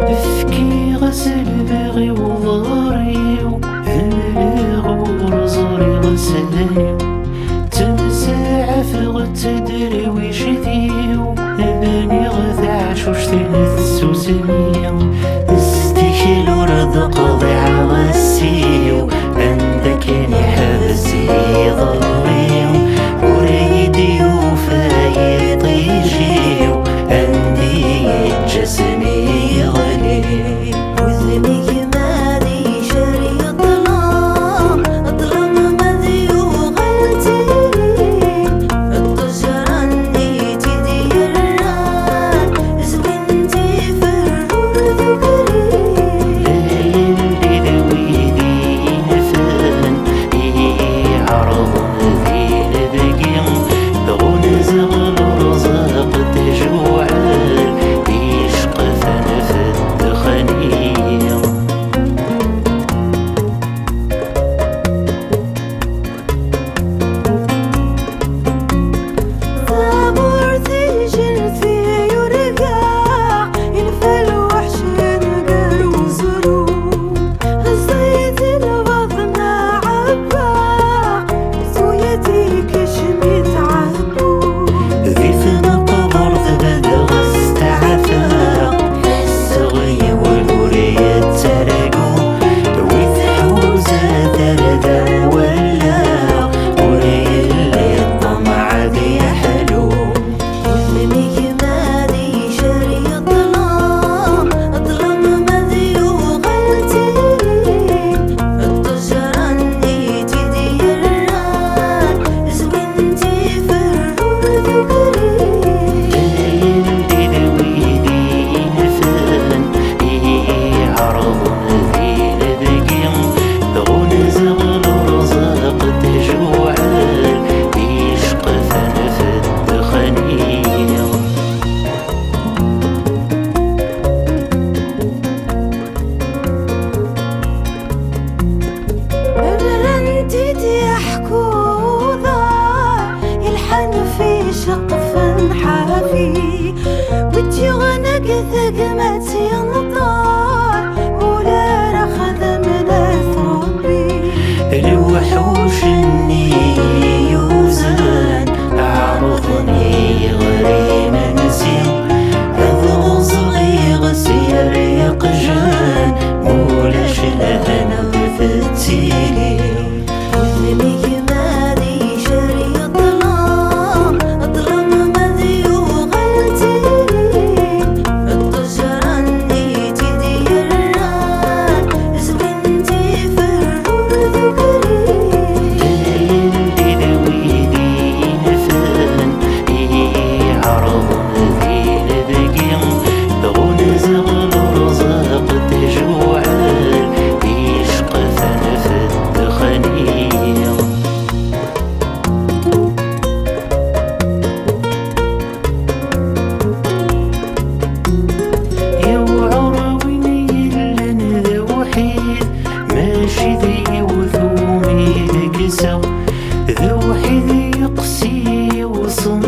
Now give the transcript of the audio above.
افكي غسل باغي وضاري وهملي ورزاري غسالي تمساع فغ تدري ويش ذيو أباني غذا عشوش ثلاث السوسية استيكي لورد قضيع غسيو عندك يعني حبسي ضريو وريدي وفايط يجيو عندي جسمي غلي وذني مادي شري الظلام الظلام مادي وغلتي الضجر عندي تدي الران زوينتي فرور ذكري اللي ذويدي نفان عرض ذي لبقيم دغون زغل رزاق تجوعان يشق فنفد خنيم طابور ثلج فيه يرقع ينفى الوحش ينقر وزروع الزيت البطن عبا زويتي كشمي تعبو ذي نقدر تبدغ استعفا الصغي والورية ترقو ويثحوزة تردى ولا وري اللي الطمع ذي حلو وذني مادي شري الظلام الظلام مادي وغلتي الضجر عندي تدي الران زوينتي فرور ذكري اللي ذويدي نفان عرض ذي لبقيم دغون زغل رزاق تجوعان يشق فنفد خنيم برنتي تيحكو ضاع يلحن في شقف حافي وتيغنى كثق ماتي النطار ولا رخذ من ثوبي الوحوش اني يوزن عرضني غريم نسيم اذغ صغير سير يقجان مولاش لهنا بفتيلي وذني مادي شري الظلام الظلام مادي وغلتي الضجر عندي تدي الران زوينتي فرور ذكري اللي ذويدي نفان عرض ذي لبقيم دغون زغل رزاق تجوعان يشق فنفد خنيم يا وعرويني لن ذا وحيد ماشي ذي وثومي ذا قسا ذا وحيد يقسي وصم